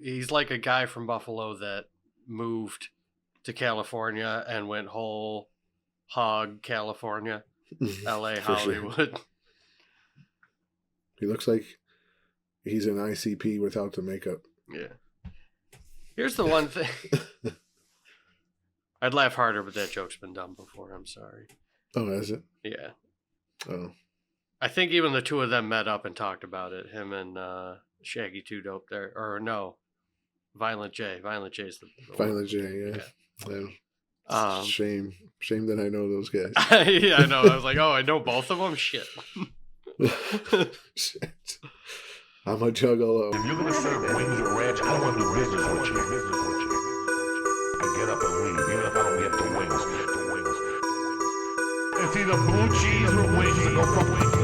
He's like a guy from Buffalo that moved to California and went whole hog California, LA, Hollywood. Sure. He looks like he's an ICP without the makeup. Yeah. Here's the one thing. I'd laugh harder, but that joke's been done before. I'm sorry. Oh, has it? Yeah. Oh. I think even the two of them met up and talked about it. Him and Shaggy 2 Dope there. Or no. Violent J. Violent J's the Violent J, yeah. Shame that I know those guys. Yeah, I know. I was like, oh, I know both of them? Shit. Shit. I'm a juggalo. If you're going to serve wings or ranch, I don't want to do business with you. I get up and leave, even if I don't get the wings. It's either blue cheese or wings, and go fuck wings.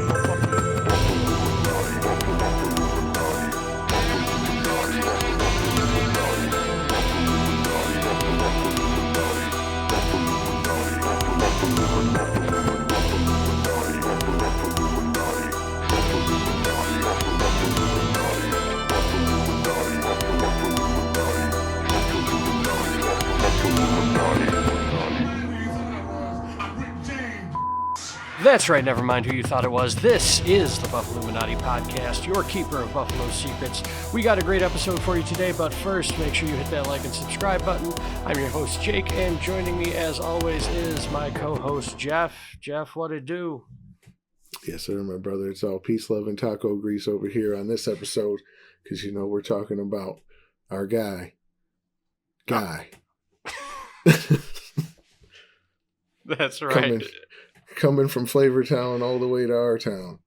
That's right, never mind who you thought it was. This is the Buffalluminati Podcast, your keeper of Buffalo secrets. We got a great episode for you today, but first, make sure you hit that like and subscribe button. I'm your host, Jake, and joining me, as always, is my co-host, Jeff. Jeff, what it do? Yes, sir, my brother. It's all peace, love, and taco grease over here on this episode, because, you know, we're talking about our guy. That's right. Coming from Flavor Town all the way to our town.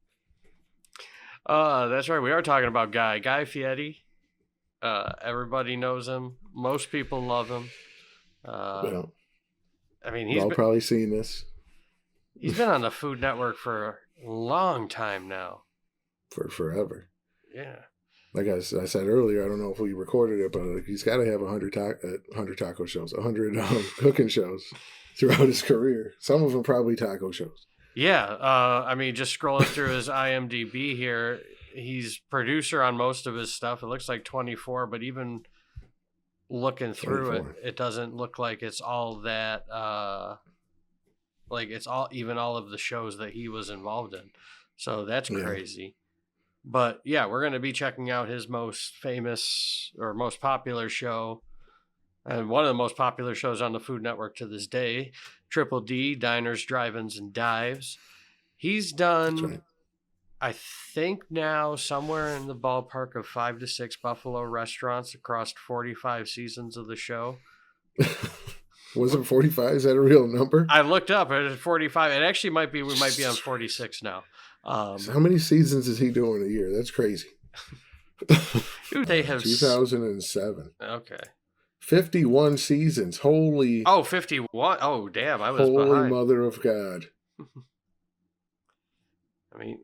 That's right. We are talking about Guy Fieri. Everybody knows him. Most people love him. Well, I mean, he's probably seen this. He's been on the Food Network for a long time now. For forever. Yeah. Like I said earlier, I don't know if we recorded it, but he's got to have 100 taco shows, 100 cooking shows throughout his career. Some of them probably taco shows. Yeah. I mean, just scrolling through his IMDb here, he's producer on most of his stuff. It looks like 24, but even looking through 24. It doesn't look like it's all that, like it's all of the shows that he was involved in. So that's crazy. But yeah, we're going to be checking out his most famous or most popular show. And one of the most popular shows on the Food Network to this day, Triple D, Diners, Drive-Ins, and Dives. He's done, I think now, somewhere in the ballpark of 5 to 6 Buffalo restaurants across 45 seasons of the show. Was it 45? Is that a real number? I looked up. It was 45. It actually might be, we might be on 46 now. So how many seasons is he doing a year? That's crazy. Dude, they have 2007. Okay. 51 seasons. Holy. Oh, 51. Oh, damn. I was Holy behind. Mother of God. I mean,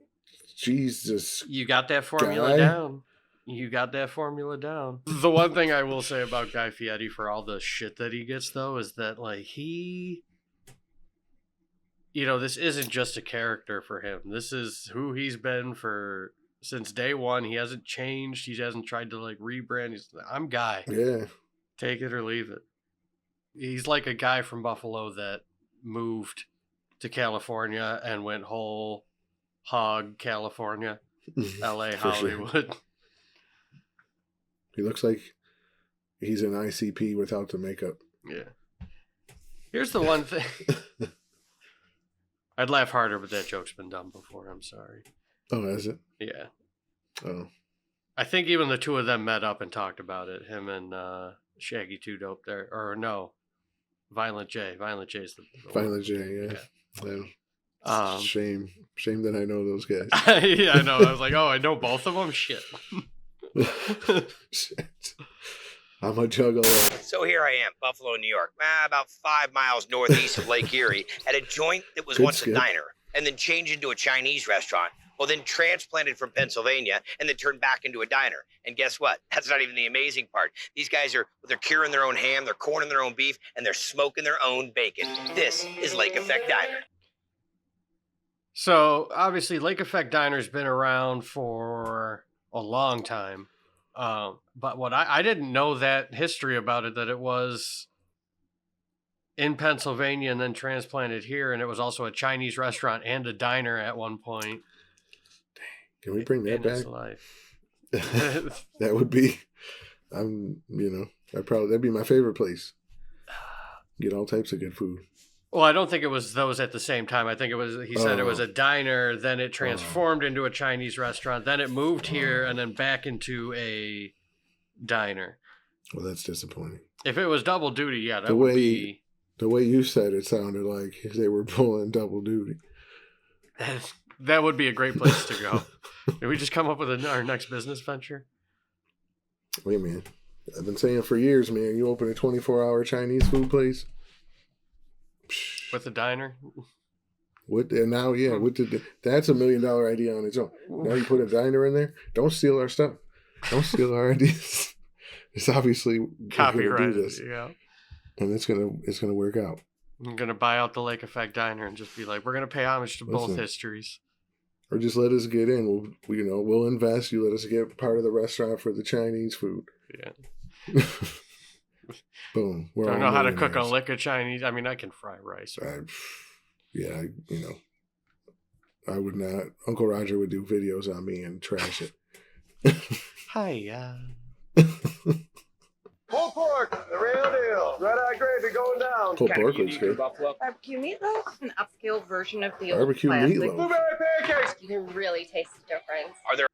Jesus. You got that formula down. You got that formula down. The one thing I will say about Guy Fieri for all the shit that he gets, though, is that, like, this isn't just a character for him. This is who he's been since day one. He hasn't changed. He hasn't tried to, like, rebrand. I'm Guy. Yeah. Take it or leave it. He's like a guy from Buffalo that moved to California and went whole hog California, LA, Hollywood. Sure. He looks like he's an ICP without the makeup. Yeah. Here's the one thing. I'd laugh harder, but that joke's been done before. I'm sorry. Oh, has it? Yeah. Oh. I think even the two of them met up and talked about it. Him and Shaggy 2 Dope there. Or no. Violent J. Violent J's the Violent J, yeah. Shame that I know those guys. Yeah, I know. I was like, oh, I know both of them? Shit. Shit. I'm a juggalo. So here I am, Buffalo, New York, about 5 miles northeast of Lake Erie, at a joint that was once a diner, and then changed into a Chinese restaurant, well, then transplanted from Pennsylvania, and then turned back into a diner. And guess what? That's not even the amazing part. These guys they're curing their own ham, they're corning their own beef, and they're smoking their own bacon. This is Lake Effect Diner. So, obviously, Lake Effect Diner's been around for a long time. But what I didn't know that history about it, that it was in Pennsylvania and then transplanted here, and it was also a Chinese restaurant and a diner at one point. Can we bring that back? Life. That would be, that'd be my favorite place. Get all types of good food. Well, I don't think it was those at the same time. I think it was, he said it was a diner, then it transformed into a Chinese restaurant, then it moved here, and then back into a diner. Well, that's disappointing. If it was double duty, yeah, that would be... The way you said it sounded like they were pulling double duty. That would be a great place to go. Did we just come up with our next business venture? Wait, man. I've been saying for years, man, you open a 24-hour Chinese food place. With a diner? That's $1 million idea on its own. Now you put a diner in there. Don't steal our stuff. Don't steal our ideas. It's obviously copyrighted. Do this. Yeah. And it's gonna work out. I'm gonna buy out the Lake Effect Diner and just be like, we're gonna pay homage to both histories. Or just let us get in. We'll invest. You let us get part of the restaurant for the Chinese food. Yeah. Boom. Don't know how to cook a lick of Chinese. I mean, I can fry rice. I would not. Uncle Roger would do videos on me and trash it. Hiya. Pulled pork, the real deal. Red-eye gravy going down. Pulled pork looks good. Barbecue meatloaf, an upscale version of the barbecue old classic. meatloaf. Blueberry pancakes. You can really taste the difference. Are there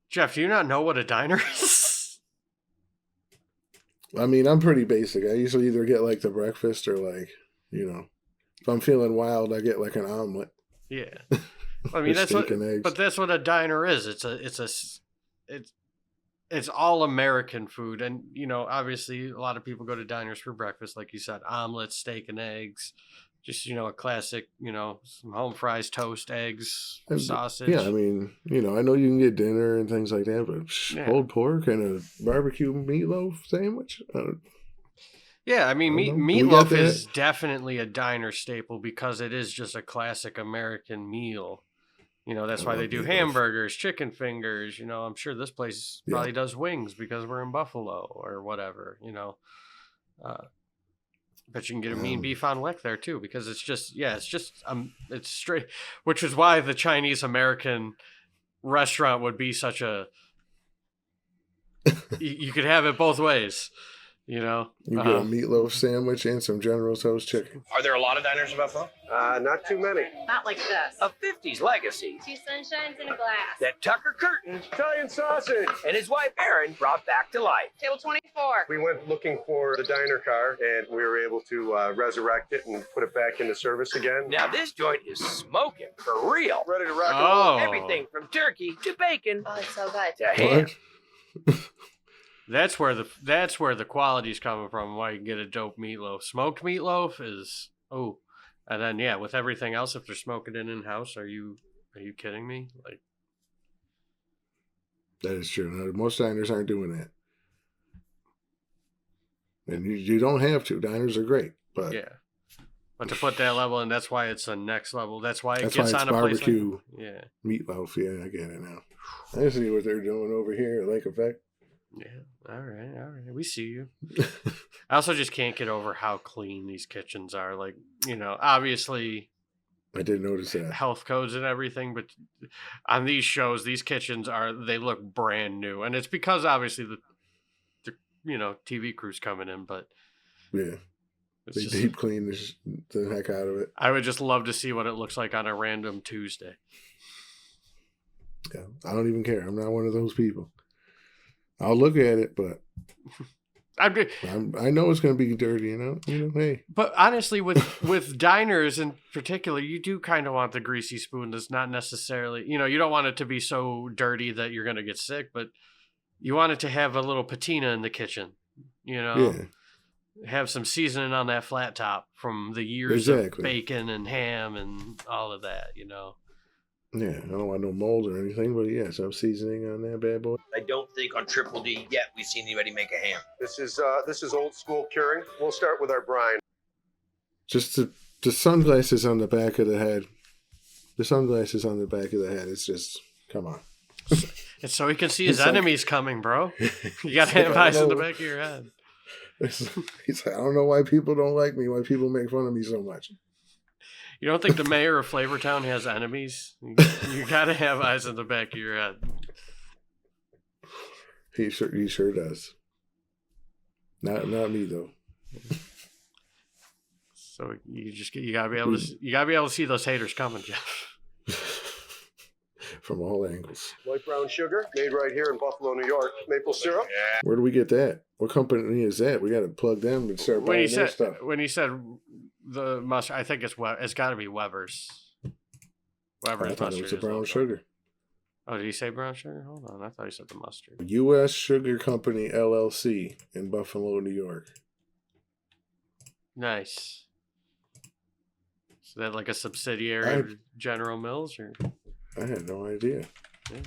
Jeff, do you not know what a diner is? I mean, I'm pretty basic. I usually either get like the breakfast or like, if I'm feeling wild, I get like an omelet. Yeah. I mean, that's what a diner is. It's all American food. And, obviously a lot of people go to diners for breakfast, like you said, omelets, steak and eggs, just, a classic, some home fries, toast, eggs, sausage. Yeah. I mean, I know you can get dinner and things like that, but pulled pork and a barbecue meatloaf sandwich. Yeah. I mean, meatloaf is definitely a diner staple because it is just a classic American meal. That's why they do hamburgers, chicken fingers. I'm sure this place probably does wings because we're in Buffalo or whatever, but you can get a mean beef on wick there too, because it's straight, which is why the Chinese American restaurant would be such a, you could have it both ways. You get a meatloaf sandwich and some General Tso's chicken. Are there a lot of diners in Buffalo? Not too many. Not like this. A 50s legacy 2 sunshines in a glass. that Tucker Curtin Italian sausage. and his wife Erin brought back to life. Table 24. We went looking for the diner car, and we were able to resurrect it and put it back into service again. Now this joint is smoking for real. Ready to rock and roll. Everything from turkey to bacon Oh, it's so good. to ham. That's where the quality's coming from. Why you can get a dope meatloaf. Smoked meatloaf is and then with everything else, if they're smoking it in house, are you kidding me? Like, that is true. Now, most diners aren't doing that, and you don't have to. Diners are great, but but to put that level, and that's why it's a next level. That's why it gets on a barbecue place like, meatloaf. Yeah, I get it now. I see what they're doing over here at Lake Effect. Yeah, all right. We see you. I also just can't get over how clean these kitchens are. Like, obviously, I did notice that health codes and everything, but on these shows, these kitchens they look brand new, and it's because obviously the TV crew's coming in, but they deep clean the heck out of it. I would just love to see what it looks like on a random Tuesday. Yeah, I don't even care. I'm not one of those people. I'll look at it, but I know it's going to be dirty, hey. But honestly, with diners in particular, you do kind of want the greasy spoon that's not necessarily, you don't want it to be so dirty that you're going to get sick, but you want it to have a little patina in the kitchen, have some seasoning on that flat top from the years of bacon and ham and all of that, Yeah, I don't want no mold or anything, but some seasoning on that bad boy. I don't think on Triple D yet we've seen anybody make a ham. This is old school curing. We'll start with our brine. Just the sunglasses on the back of the head. The sunglasses on the back of the head. It's just, come on. It's so he can see his enemies coming, bro. You got to have eyes in the back of your head. He's like, I don't know why people don't like me, why people make fun of me so much. You don't think the mayor of Flavortown has enemies? You got to have eyes in the back of your head. He sure does. Not me though. So you gotta be able to see those haters coming, Jeff. From all angles. Light brown sugar, made right here in Buffalo, New York. Maple syrup. Where do we get that? What company is that? We got to plug them and start buying their stuff. When he said the mustard, I think it's got to be Weber's. Weber's I thought mustard. it was the brown sugar. Oh, did he say brown sugar? Hold on, I thought he said the mustard. U.S. Sugar Company LLC in Buffalo, New York. Nice. Is that like a subsidiary of General Mills, or? I had no idea. Yeah.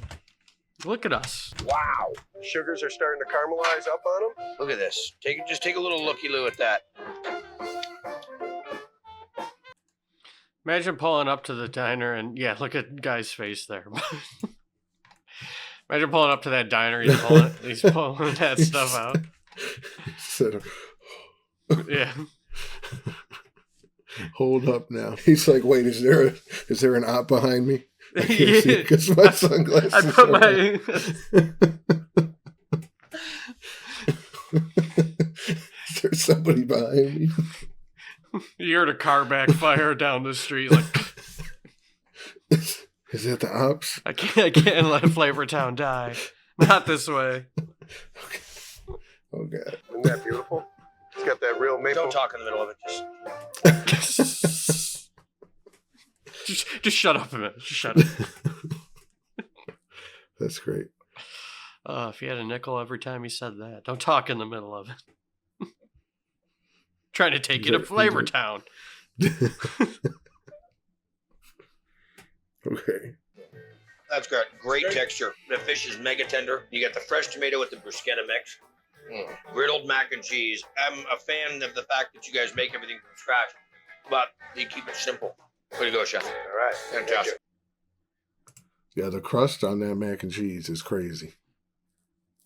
Look at us. Wow. Sugars are starting to caramelize up on them. Look at this. Just take a little looky-loo at that. Imagine pulling up to the diner and look at Guy's face there. Imagine pulling up to that diner. He's pulling that stuff out. Yeah. Hold up now. He's like, wait, is there an op behind me? I can't see because my sunglasses. I put my. Is there somebody behind me? You heard a car backfire down the street. Like, is that the ops? I can't let Flavortown die. Not this way. Okay. Oh God. Isn't that beautiful? It's got that real maple. Don't talk in the middle of it. Just shut up a minute. Just shut up. That's great. If you had a nickel every time you said that, don't talk in the middle of it. Trying to take you to Flavortown. Okay. That's got great texture. The fish is mega tender. You got the fresh tomato with the bruschetta mix. Griddled mac and cheese. I'm a fan of the fact that you guys make everything from scratch, but you keep it simple. Way to go, chef. All right. Fantastic. Yeah, the crust on that mac and cheese is crazy.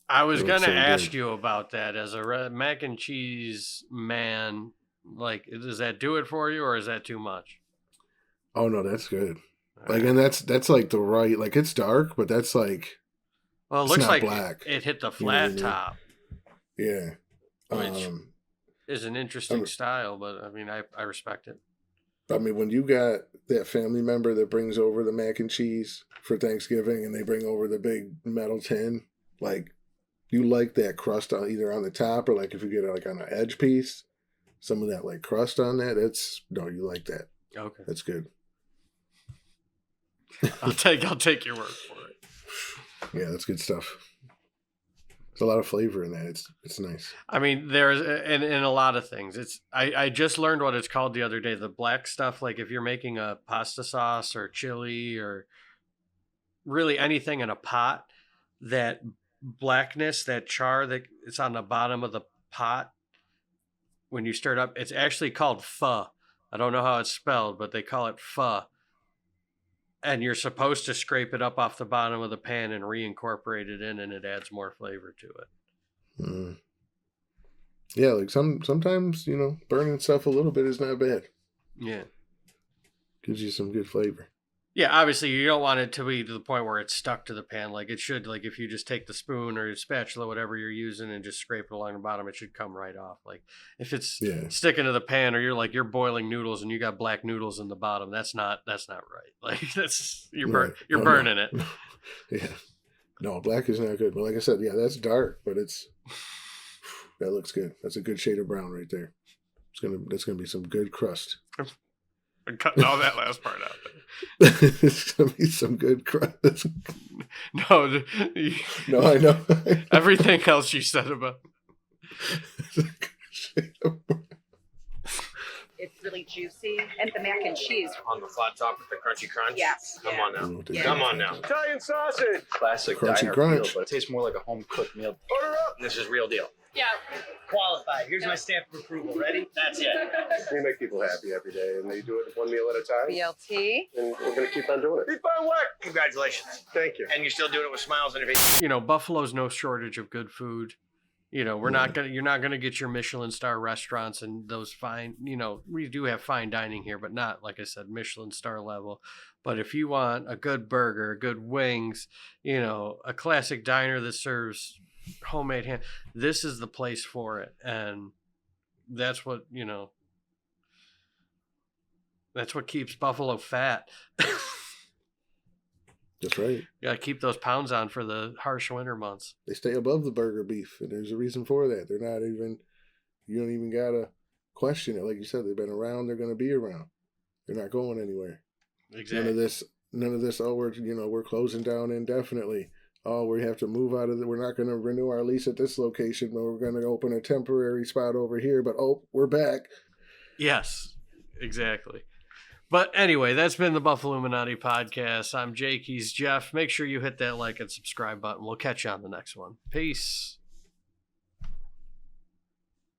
I was going to ask you about that as a mac and cheese man. Like, does that do it for you or is that too much? Oh, no, that's good. Like, and that's like the right, like it's dark, but that's like, well, it looks like black. It hit the flat top. Yeah. Which is an interesting style, but I mean, I respect it. I mean, when you got that family member that brings over the mac and cheese for Thanksgiving and they bring over the big metal tin, like, you like that crust on either on the top or like if you get it like on an edge piece, some of that like crust on that, you like that. Okay. That's good. I'll take your word for it. Yeah, that's good stuff. There's a lot of flavor in that. It's nice. I mean, there's in a lot of things. I just learned what it's called the other day. The black stuff, like if you're making a pasta sauce or chili or really anything in a pot, that blackness, that char that it's on the bottom of the pot, when you stir it up, it's actually called pho. I don't know how it's spelled, but they call it pho. And you're supposed to scrape it up off the bottom of the pan and reincorporate it in, and it adds more flavor to it. Mm. Yeah, like sometimes, burning stuff a little bit is not bad. Yeah. Gives you some good flavor. Yeah, obviously you don't want it to be to the point where it's stuck to the pan. Like it should, like if you just take the spoon or spatula, whatever you're using, and just scrape it along the bottom, it should come right off. Like if it's sticking to the pan, or you're boiling noodles and you got black noodles in the bottom, that's not right. Like you're burning it. Yeah. No, black is not good. But like I said, yeah, that's dark, but that looks good. That's a good shade of brown right there. That's gonna be some good crust. I'm cutting all that last part out. It's gonna be some good crust. No, I know. Everything else you said about. It's really juicy, and the mac and cheese. On the flat top with the crunchy crunch? Yes. Come on now. Yeah. Come on now. Italian sausage. Classic Crunchy diner crunch. meal, but it tastes more like a home cooked meal. Order up. This is real deal. Yeah. Qualified. Here's my stamp of approval. Ready? That's it. We make people happy every day, and they do it one meal at a time. BLT. And we're going to keep on doing it. Be fun work. Congratulations. Thank you. And you're still doing it with smiles on your face. You know, Buffalo's no shortage of good food. You know, you're not gonna get your Michelin star restaurants and those fine, you know, we do have fine dining here, but not, like I said, Michelin star level. But if you want a good burger, good wings, you know, a classic diner that serves homemade ham, this is the place for it. And that's what, you know, that's what keeps Buffalo fat. That's right. You gotta keep those pounds on for the harsh winter months. They stay above the burger beef, and there's a reason for that. They're not even, you don't even gotta question it. Like you said, they've been around, they're gonna be around. They're not going anywhere. Exactly. None of this, oh, we're closing down indefinitely. Oh, we have to move out of we're not gonna renew our lease at this location, but we're gonna open a temporary spot over here, but oh, we're back. Yes, exactly. But anyway, that's been the Buffalluminati Podcast. I'm Jake. He's Jeff. Make sure you hit that like and subscribe button. We'll catch you on the next one. Peace.